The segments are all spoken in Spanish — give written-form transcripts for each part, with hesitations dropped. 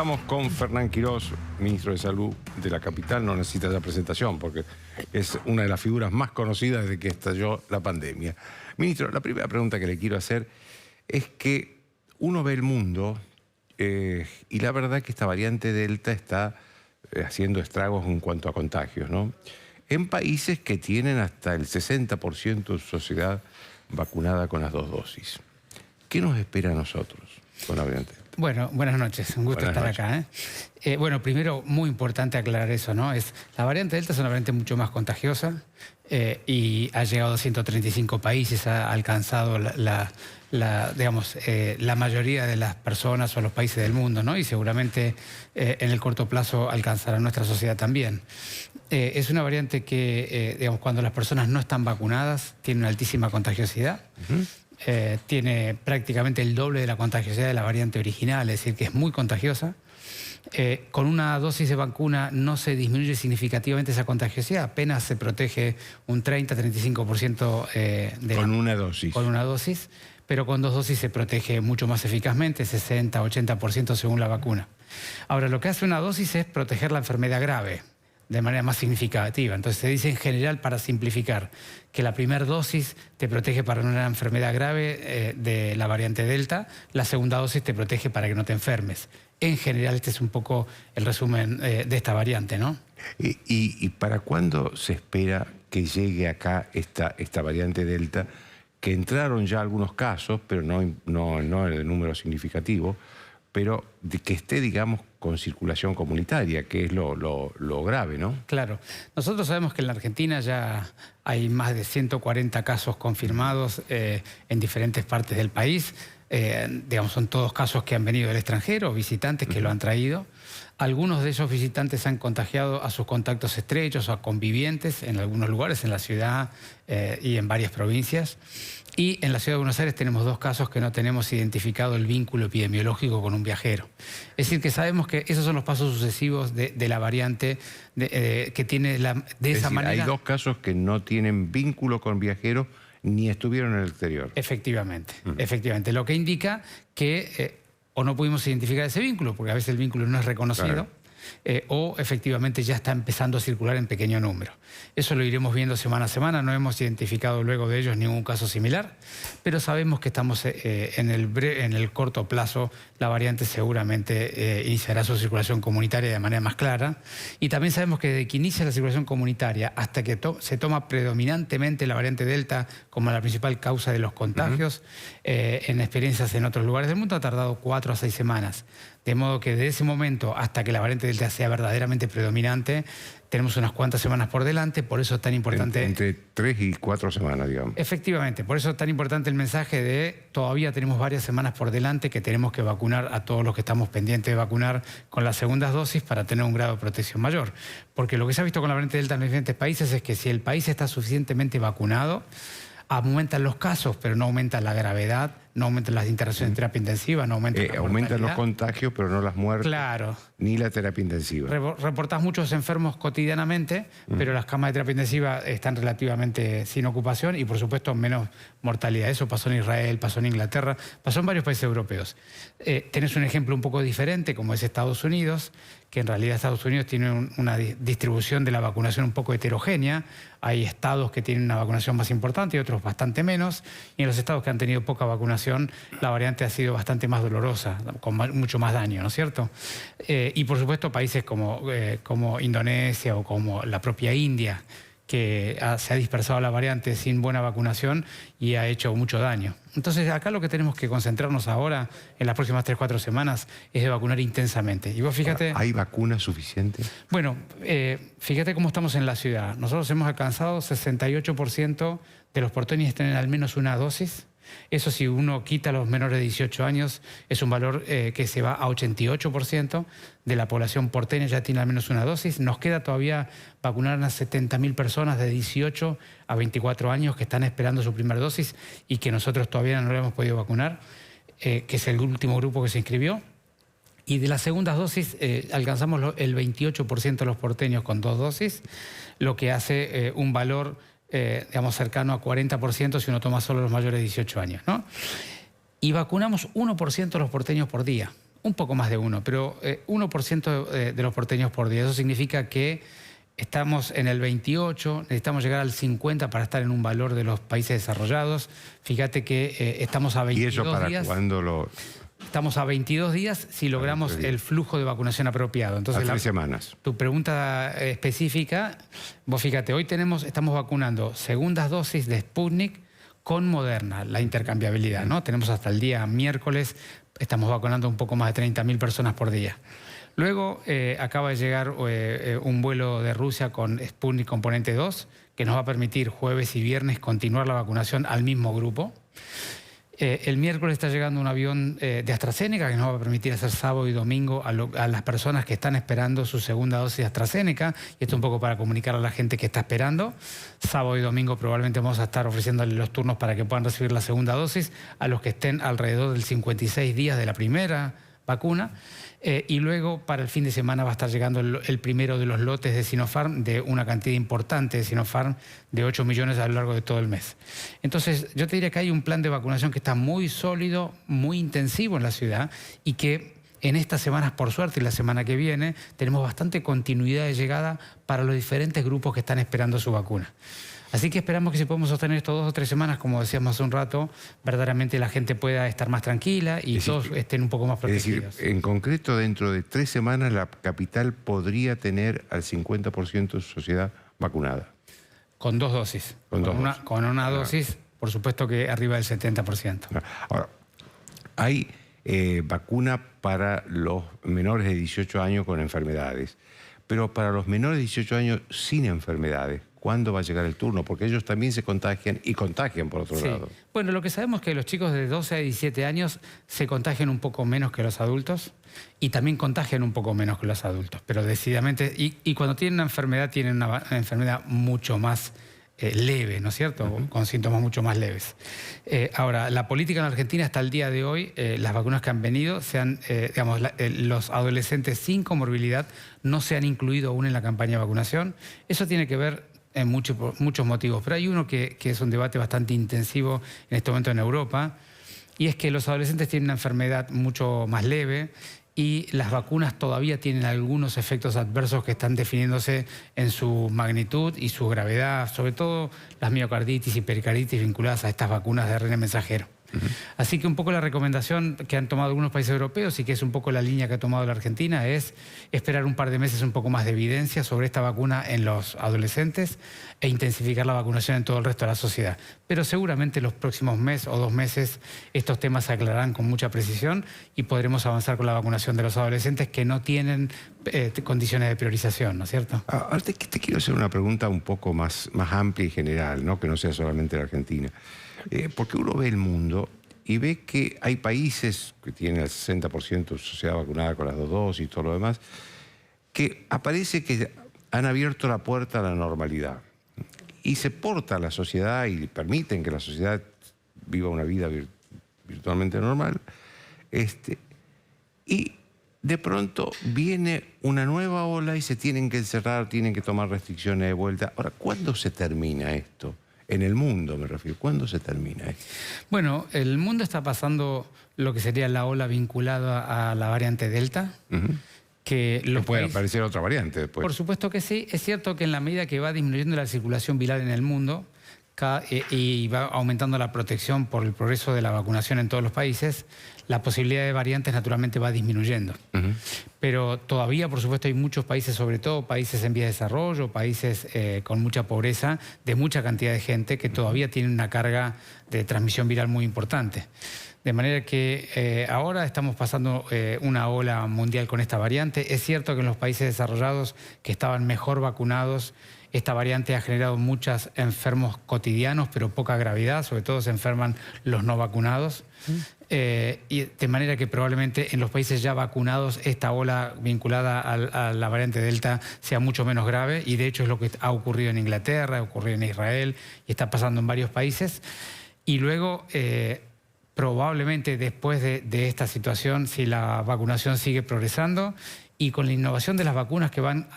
Estamos con Fernán Quirós, ministro de Salud de la capital. No necesita ya presentación porque es una de las figuras más conocidas desde que estalló la pandemia. Ministro, la primera pregunta que le quiero hacer es que uno ve el mundo y la verdad que esta variante Delta está haciendo estragos en cuanto a contagios, ¿no? En países que tienen hasta el 60% de su sociedad vacunada con las 2 dosis. ¿Qué nos espera a nosotros con la variante? Bueno, buenas noches, un gusto estar acá. Bueno, primero, muy importante aclarar eso, ¿no? La variante Delta es una variante mucho más contagiosa y ha llegado a 135 países, ha alcanzado la mayoría de las personas o los países del mundo, ¿no? Y seguramente en el corto plazo alcanzará nuestra sociedad también. Es una variante que, digamos, cuando las personas no están vacunadas, tiene una altísima contagiosidad. Tiene prácticamente el doble de la contagiosidad de la variante original, es decir, que es muy contagiosa. Con una dosis de vacuna no se disminuye significativamente esa contagiosidad, apenas se protege un 30-35% con una dosis. Con una dosis, pero con 2 dosis se protege mucho más eficazmente, 60-80% según la vacuna. Ahora, lo que hace una dosis es proteger la enfermedad grave de manera más significativa. Entonces se dice en general, para simplificar, que la primera dosis te protege para una enfermedad grave de la variante Delta, la segunda dosis te protege para que no te enfermes. En general este es un poco el resumen de esta variante, ¿no? ¿Y para cuándo se espera que llegue acá esta variante Delta? Que entraron ya algunos casos, pero no en el número significativo, pero de que esté, digamos, con circulación comunitaria, que es lo grave, ¿no? Claro. Nosotros sabemos que en la Argentina ya hay más de 140 casos confirmados en diferentes partes del país. Digamos, son todos casos que han venido del extranjero, visitantes que lo han traído. Algunos de esos visitantes han contagiado a sus contactos estrechos o a convivientes en algunos lugares, en la ciudad y en varias provincias. Y en la ciudad de Buenos Aires tenemos 2 casos que no tenemos identificado el vínculo epidemiológico con un viajero. Es decir, que sabemos que esos son los pasos sucesivos de la variante que tiene de esa manera. Hay 2 casos que no tienen vínculo con viajeros ni estuvieron en el exterior. Efectivamente, efectivamente. Lo que indica que o no pudimos identificar ese vínculo, porque a veces el vínculo no es reconocido. Claro. O efectivamente ya está empezando a circular en pequeño número. Eso lo iremos viendo semana a semana. No hemos identificado luego de ellos ningún caso similar, pero sabemos que estamos en el corto plazo. La variante seguramente iniciará su circulación comunitaria de manera más clara, y también sabemos que desde que inicia la circulación comunitaria hasta que se toma predominantemente la variante Delta como la principal causa de los contagios, en experiencias en otros lugares del mundo ha tardado 4 a 6 semanas. De modo que de ese momento hasta que la variante Delta sea verdaderamente predominante, tenemos unas cuantas semanas por delante, por eso es tan importante... Entre 3 y 4 semanas, digamos. Efectivamente, por eso es tan importante el mensaje de todavía tenemos varias semanas por delante que tenemos que vacunar a todos los que estamos pendientes de vacunar con las segundas dosis para tener un grado de protección mayor. Porque lo que se ha visto con la variante Delta en los diferentes países es que si el país está suficientemente vacunado, aumentan los casos, pero no aumenta la gravedad, no aumentan las internaciones en terapia intensiva, no aumentan la aumentan los contagios, pero no las muertes, claro, ni la terapia intensiva. Reportás muchos enfermos cotidianamente, pero las camas de terapia intensiva están relativamente sin ocupación y, por supuesto, menos mortalidad. Eso pasó en Israel, pasó en Inglaterra, pasó en varios países europeos. Tenés un ejemplo un poco diferente, como es Estados Unidos, que en realidad Estados Unidos tiene una distribución de la vacunación un poco heterogénea. Hay estados que tienen una vacunación más importante y otros bastante menos. Y en los estados que han tenido poca vacunación, la variante ha sido bastante más dolorosa, con mucho más daño, ¿no es cierto? Y por supuesto países como Indonesia o como la propia India, que se ha dispersado la variante sin buena vacunación y ha hecho mucho daño. Entonces acá lo que tenemos que concentrarnos ahora en las próximas 3-4 semanas es de vacunar intensamente. Y vos fíjate... ¿Hay vacunas suficientes? Bueno, fíjate cómo estamos en la ciudad. Nosotros hemos alcanzado 68% de los porteños tienen al menos una dosis. Eso, si uno quita a los menores de 18 años, es un valor que se va a 88% de la población porteña ya tiene al menos una dosis. Nos queda todavía vacunar a unas 70.000 personas de 18 a 24 años que están esperando su primera dosis y que nosotros todavía no le hemos podido vacunar, que es el último grupo que se inscribió. Y de las segundas dosis alcanzamos el 28% de los porteños con 2 dosis, lo que hace un valor digamos, cercano a 40% si uno toma solo los mayores de 18 años, ¿no? Y vacunamos 1% de los porteños por día. un poco más de 1, pero 1% de los porteños por día. Eso significa que estamos en el 28, necesitamos llegar al 50 para estar en un valor de los países desarrollados. Fíjate que estamos a 22 días. ¿Y eso para cuándo lo...? Estamos a 22 días si logramos el flujo de vacunación apropiado. Entonces, a 3 semanas. Tu pregunta específica, vos fíjate, hoy estamos vacunando segundas dosis de Sputnik con Moderna, la intercambiabilidad, ¿no? Tenemos hasta el día miércoles, estamos vacunando un poco más de 30.000 personas por día. Luego acaba de llegar un vuelo de Rusia con Sputnik componente 2, que nos va a permitir jueves y viernes continuar la vacunación al mismo grupo. El miércoles está llegando un avión de AstraZeneca que nos va a permitir hacer sábado y domingo a las personas que están esperando su segunda dosis de AstraZeneca. Y esto un poco para comunicar a la gente que está esperando. Sábado y domingo probablemente vamos a estar ofreciéndole los turnos para que puedan recibir la segunda dosis a los que estén alrededor del 56 días de la primera vacuna. Y luego para el fin de semana va a estar llegando el primero de los lotes de Sinopharm, de una cantidad importante de Sinopharm, de 8 millones a lo largo de todo el mes. Entonces yo te diría que hay un plan de vacunación que está muy sólido, muy intensivo en la ciudad y que en estas semanas, por suerte, y la semana que viene, tenemos bastante continuidad de llegada para los diferentes grupos que están esperando su vacuna. Así que esperamos que si podemos sostener esto 2 o 3 semanas, como decíamos hace un rato, verdaderamente la gente pueda estar más tranquila y todos estén un poco más protegidos. Es decir, en concreto, dentro de 3 semanas la capital podría tener al 50% de su sociedad vacunada. Con 2 dosis. Con una dosis, por supuesto que arriba del 70%. Ahora, hay vacuna para los menores de 18 años con enfermedades, pero para los menores de 18 años sin enfermedades, ¿cuándo va a llegar el turno? Porque ellos también se contagian y contagian por otro lado. Bueno, lo que sabemos es que los chicos de 12 a 17 años se contagian un poco menos que los adultos y también contagian un poco menos que los adultos, pero decididamente, y cuando tienen una enfermedad, tienen una enfermedad mucho más leve, ¿no es cierto? Con síntomas mucho más leves. Ahora, la política en Argentina hasta el día de hoy, las vacunas que han venido, los adolescentes sin comorbilidad no se han incluido aún en la campaña de vacunación. Eso tiene que ver en muchos motivos, pero hay uno que es un debate bastante intensivo en este momento en Europa, y es que los adolescentes tienen una enfermedad mucho más leve y las vacunas todavía tienen algunos efectos adversos que están definiéndose en su magnitud y su gravedad, sobre todo las miocarditis y pericarditis vinculadas a estas vacunas de ARN mensajero. Así que un poco la recomendación que han tomado algunos países europeos y que es un poco la línea que ha tomado la Argentina es esperar un par de meses un poco más de evidencia sobre esta vacuna en los adolescentes e intensificar la vacunación en todo el resto de la sociedad. Pero seguramente los próximos mes o 2 meses estos temas se aclararán con mucha precisión y podremos avanzar con la vacunación de los adolescentes que no tienen condiciones de priorización, ¿no es cierto? Ahora te quiero hacer una pregunta un poco más amplia y general, ¿no? Que no sea solamente la Argentina. Porque uno ve el mundo y ve que hay países que tienen el 60% de su sociedad vacunada con las 2 dosis y todo lo demás, que aparece que han abierto la puerta a la normalidad y se porta a la sociedad y permiten que la sociedad viva una vida virtualmente normal, y de pronto viene una nueva ola y se tienen que encerrar, tienen que tomar restricciones de vuelta. Ahora, ¿cuándo se termina esto? En el mundo me refiero. ¿Cuándo se termina esto? Bueno, el mundo está pasando lo que sería la ola vinculada a la variante Delta. Que puede aparecer otra variante después. Por supuesto que sí. Es cierto que en la medida que va disminuyendo la circulación viral en el mundo y va aumentando la protección por el progreso de la vacunación en todos los países, la posibilidad de variantes naturalmente va disminuyendo. Pero todavía, por supuesto, hay muchos países, sobre todo países en vías de desarrollo, países con mucha pobreza, de mucha cantidad de gente que todavía tienen una carga de transmisión viral muy importante. De manera que ahora estamos pasando una ola mundial con esta variante. Es cierto que en los países desarrollados que estaban mejor vacunados, esta variante ha generado muchos enfermos cotidianos, pero poca gravedad, sobre todo se enferman los no vacunados. Y de manera que probablemente en los países ya vacunados esta ola vinculada a la variante Delta sea mucho menos grave, y de hecho es lo que ha ocurrido en Inglaterra, ha ocurrido en Israel y está pasando en varios países. Y luego probablemente después de esta situación, si la vacunación sigue progresando y con la innovación de las vacunas que van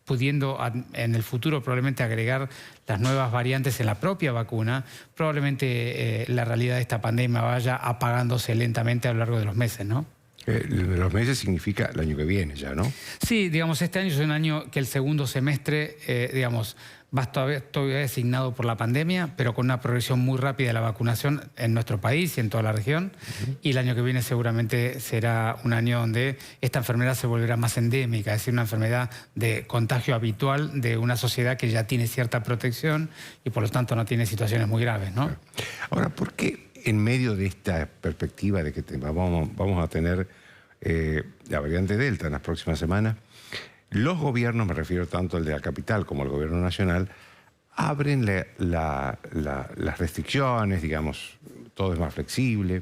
pudiendo en el futuro probablemente agregar las nuevas variantes en la propia vacuna, probablemente la realidad de esta pandemia vaya apagándose lentamente a lo largo de los meses, ¿no? Los meses significa el año que viene ya, ¿no? Sí, digamos, este año es un año que el segundo semestre, digamos, va todavía designado por la pandemia, pero con una progresión muy rápida de la vacunación en nuestro país y en toda la región. Y el año que viene seguramente será un año donde esta enfermedad se volverá más endémica, es decir, una enfermedad de contagio habitual de una sociedad que ya tiene cierta protección y por lo tanto no tiene situaciones muy graves, ¿no? Ahora, ¿por qué en medio de esta perspectiva de que vamos a tener la variante Delta en las próximas semanas, los gobiernos, me refiero tanto al de la capital como al gobierno nacional, abren las restricciones, digamos, todo es más flexible,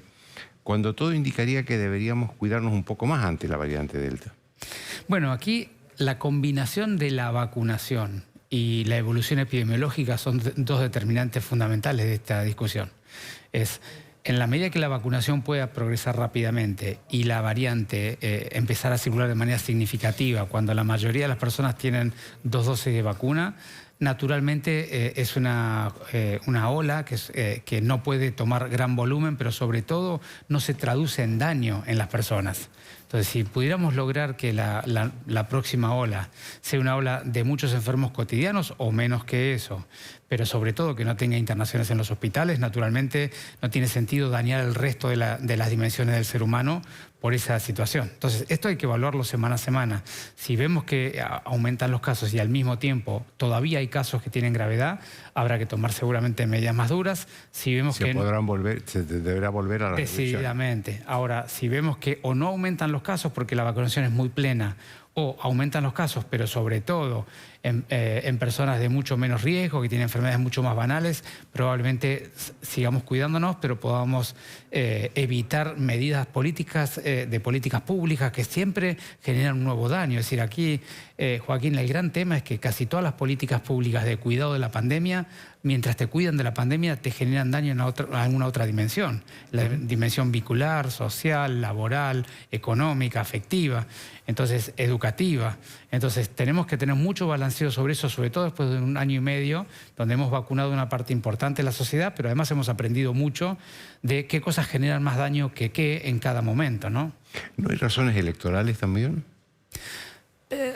cuando todo indicaría que deberíamos cuidarnos un poco más ante la variante Delta? Bueno, aquí la combinación de la vacunación y la evolución epidemiológica son dos determinantes fundamentales de esta discusión. En la medida que la vacunación pueda progresar rápidamente y la variante empezar a circular de manera significativa, cuando la mayoría de las personas tienen 2 dosis de vacuna, naturalmente es una ola que no puede tomar gran volumen, pero sobre todo no se traduce en daño en las personas. Entonces, si pudiéramos lograr que la próxima ola sea una ola de muchos enfermos cotidianos o menos que eso, pero sobre todo que no tenga internaciones en los hospitales, naturalmente no tiene sentido dañar el resto de las dimensiones del ser humano por esa situación. Entonces, esto hay que evaluarlo semana a semana. Si vemos que aumentan los casos y al mismo tiempo todavía hay casos que tienen gravedad, habrá que tomar seguramente medidas más duras. Si vemos se deberá volver a la decididamente. Ahora, si vemos que o no aumentan los casos porque la vacunación es muy plena, o aumentan los casos, pero sobre todo en personas de mucho menos riesgo, que tienen enfermedades mucho más banales, probablemente sigamos cuidándonos, pero podamos evitar medidas políticas, de políticas públicas que siempre generan un nuevo daño. Es decir, aquí, Joaquín, el gran tema es que casi todas las políticas públicas de cuidado de la pandemia, mientras te cuidan de la pandemia, te generan daño en alguna otra dimensión. La dimensión vincular, social, laboral, económica, afectiva, entonces educativa. Entonces tenemos que tener mucho balanceo sobre eso, sobre todo después de un año y medio, donde hemos vacunado una parte importante de la sociedad, pero además hemos aprendido mucho de qué cosas generan más daño que qué en cada momento, ¿no? ¿No hay razones electorales también?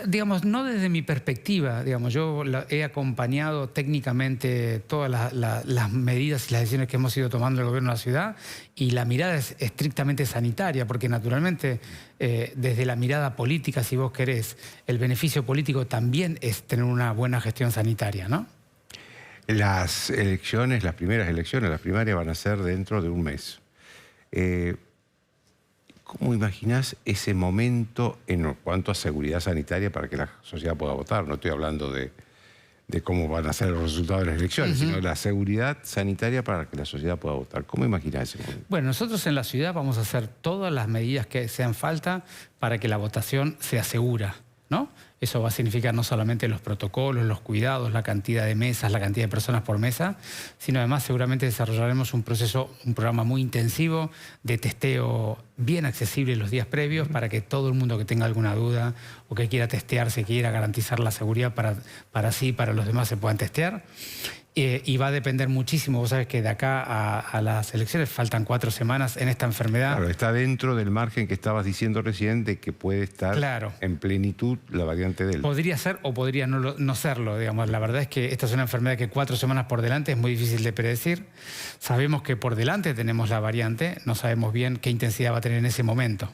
Digamos, no desde mi perspectiva, digamos, yo he acompañado técnicamente todas las medidas y las decisiones que hemos ido tomando el gobierno de la ciudad, y la mirada es estrictamente sanitaria, porque naturalmente desde la mirada política, si vos querés, el beneficio político también es tener una buena gestión sanitaria, ¿no? Las elecciones, las primeras elecciones, las primarias van a ser dentro de un mes. ¿Cómo imaginás ese momento en cuanto a seguridad sanitaria para que la sociedad pueda votar? No estoy hablando de cómo van a ser los resultados de las elecciones, sino de la seguridad sanitaria para que la sociedad pueda votar. ¿Cómo imaginás ese momento? Bueno, nosotros en la ciudad vamos a hacer todas las medidas que sean falta para que la votación sea segura, ¿no? Eso va a significar no solamente los protocolos, los cuidados, la cantidad de mesas, la cantidad de personas por mesa, sino además seguramente desarrollaremos un programa muy intensivo de testeo bien accesible los días previos para que todo el mundo que tenga alguna duda o que quiera testearse, quiera garantizar la seguridad para sí y para los demás se puedan testear. Y va a depender muchísimo, vos sabés que de acá a las elecciones faltan 4 semanas en esta enfermedad. Claro, está dentro del margen que estabas diciendo recién de que puede estar en plenitud la variante Delta. Podría ser o podría no serlo, digamos. La verdad es que esta es una enfermedad que 4 semanas por delante es muy difícil de predecir. Sabemos que por delante tenemos la variante, no sabemos bien qué intensidad va a tener en ese momento.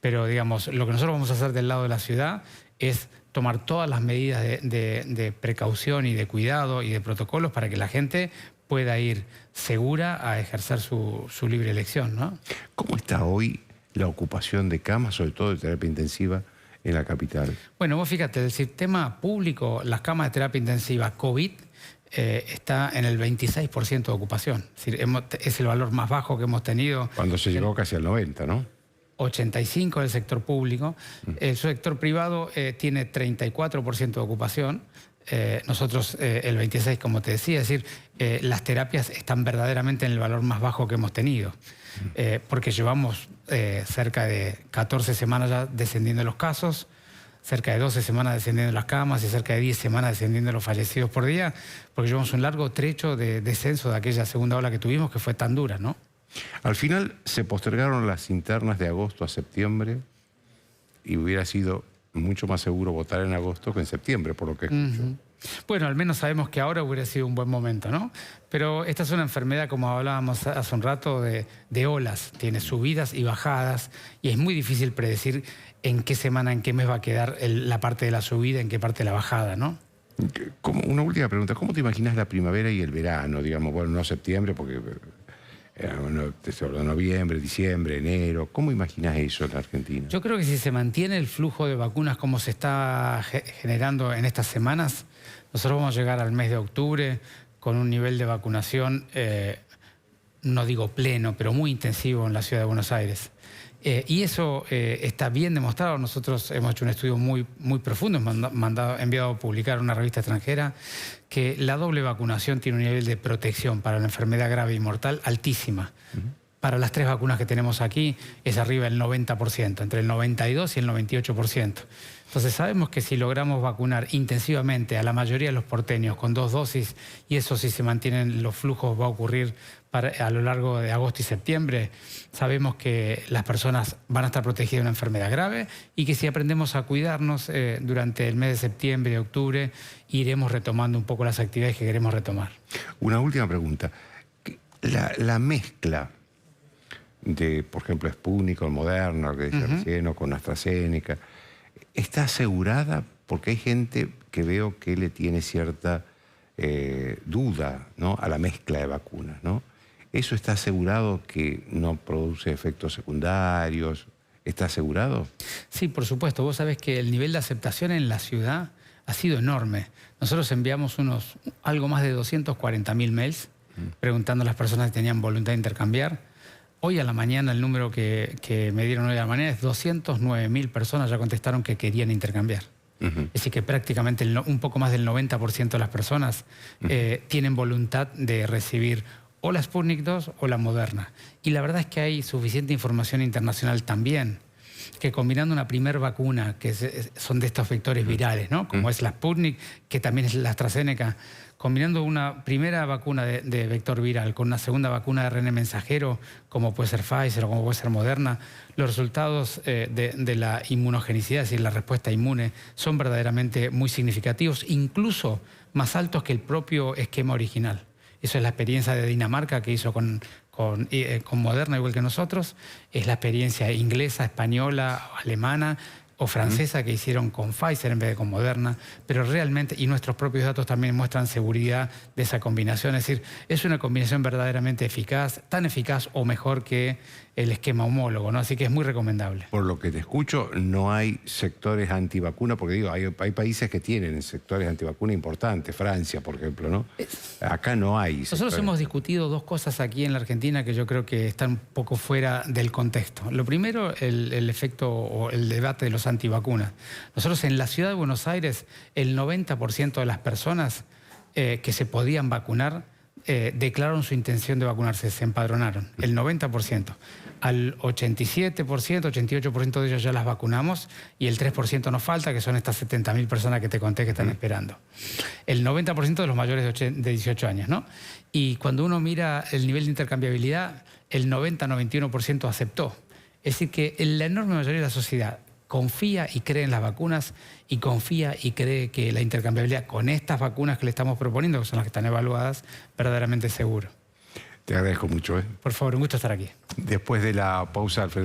Pero, digamos, lo que nosotros vamos a hacer del lado de la ciudad es tomar todas las medidas de precaución y de cuidado y de protocolos para que la gente pueda ir segura a ejercer su libre elección, ¿no? ¿Cómo está hoy la ocupación de camas, sobre todo de terapia intensiva, en la capital? Bueno, vos fíjate, el sistema público, las camas de terapia intensiva COVID, está en el 26% de ocupación. Es decir, es el valor más bajo que hemos tenido. Cuando se llegó casi al 90, ¿no? 85 del sector público. El sector privado tiene 34% de ocupación. Nosotros el 26%, como te decía. Es decir, las terapias están verdaderamente en el valor más bajo que hemos tenido. Porque llevamos cerca de 14 semanas ya descendiendo los casos, cerca de 12 semanas descendiendo las camas y cerca de 10 semanas descendiendo los fallecidos por día, porque llevamos un largo trecho de descenso de aquella segunda ola que tuvimos, que fue tan dura, ¿no? Al final se postergaron las internas de agosto a septiembre y hubiera sido mucho más seguro votar en agosto que en septiembre, por lo que escucho. Bueno, al menos sabemos que ahora hubiera sido un buen momento, ¿no? Pero esta es una enfermedad, como hablábamos hace un rato, de olas. Tiene subidas y bajadas y es muy difícil predecir en qué semana, en qué mes va a quedar la parte de la subida, en qué parte de la bajada, ¿no? Una última pregunta. ¿Cómo te imaginas la primavera y el verano? Digamos, bueno, no septiembre, porque te hablo de noviembre, diciembre, enero. ¿Cómo imaginas eso en la Argentina? Yo creo que si se mantiene el flujo de vacunas como se está generando en estas semanas, nosotros vamos a llegar al mes de octubre con un nivel de vacunación, no digo pleno, pero muy intensivo en la ciudad de Buenos Aires. Y eso está bien demostrado. Nosotros hemos hecho un estudio muy profundo, enviado a publicar en una revista extranjera, que la doble vacunación tiene un nivel de protección para la enfermedad grave y mortal altísima. Para las 3 vacunas que tenemos aquí es arriba del 90%, entre el 92 y el 98%. Entonces sabemos que si logramos vacunar intensivamente a la mayoría de los porteños con 2 dosis, y eso si se mantienen los flujos va a ocurrir a lo largo de agosto y septiembre, sabemos que las personas van a estar protegidas de una enfermedad grave y que si aprendemos a cuidarnos durante el mes de septiembre y octubre, iremos retomando un poco las actividades que queremos retomar. Una última pregunta. La mezcla de, por ejemplo, Sputnik con Moderna, que decía recién, o con AstraZeneca, ¿está asegurada? Porque hay gente que veo que le tiene cierta duda, ¿no?, a la mezcla de vacunas, ¿no? ¿Eso está asegurado que no produce efectos secundarios? ¿Está asegurado? Sí, por supuesto. Vos sabés que el nivel de aceptación en la ciudad ha sido enorme. Nosotros enviamos algo más de 240.000 mails preguntando a las personas si tenían voluntad de intercambiar. Hoy a la mañana, el número que me dieron hoy a la mañana es 209.000 personas ya contestaron que querían intercambiar. Es decir, que prácticamente un poco más del 90% de las personas tienen voluntad de recibir o la Sputnik 2 o la Moderna. Y la verdad es que hay suficiente información internacional también, que combinando una primer vacuna, que son de estos vectores virales, ¿no?, como es la Sputnik, que también es la AstraZeneca, combinando una primera vacuna de vector viral con una segunda vacuna de ARN mensajero, como puede ser Pfizer o como puede ser Moderna, los resultados de la inmunogenicidad, es decir, la respuesta inmune, son verdaderamente muy significativos, incluso más altos que el propio esquema original. Eso es la experiencia de Dinamarca, que hizo con Moderna, igual que nosotros. Es la experiencia inglesa, española, alemana o francesa que hicieron con Pfizer en vez de con Moderna. Pero realmente, y nuestros propios datos también muestran seguridad de esa combinación. Es decir, es una combinación verdaderamente eficaz, tan eficaz o mejor que el esquema homólogo, ¿no? Así que es muy recomendable. Por lo que te escucho, no hay sectores antivacuna, porque digo, hay países que tienen sectores antivacuna importantes, Francia, por ejemplo, ¿no? Acá no hay sectores. Nosotros hemos discutido 2 cosas aquí en la Argentina que yo creo que están un poco fuera del contexto. Lo primero, el efecto o el debate de los antivacunas. Nosotros en la ciudad de Buenos Aires, el 90% de las personas que se podían vacunar declararon su intención de vacunarse, se empadronaron, el 90%. Al 87%, 88% de ellos ya las vacunamos y el 3% nos falta, que son estas 70.000 personas que te conté que están esperando. El 90% de los mayores de 18 años, ¿no? Y cuando uno mira el nivel de intercambiabilidad, el 90-91% aceptó. Es decir, que la enorme mayoría de la sociedad confía y cree en las vacunas y confía y cree que la intercambiabilidad con estas vacunas que le estamos proponiendo, que son las que están evaluadas, verdaderamente es seguro. Te agradezco mucho. Por favor, un gusto estar aquí. Después de la pausa, Alfredo.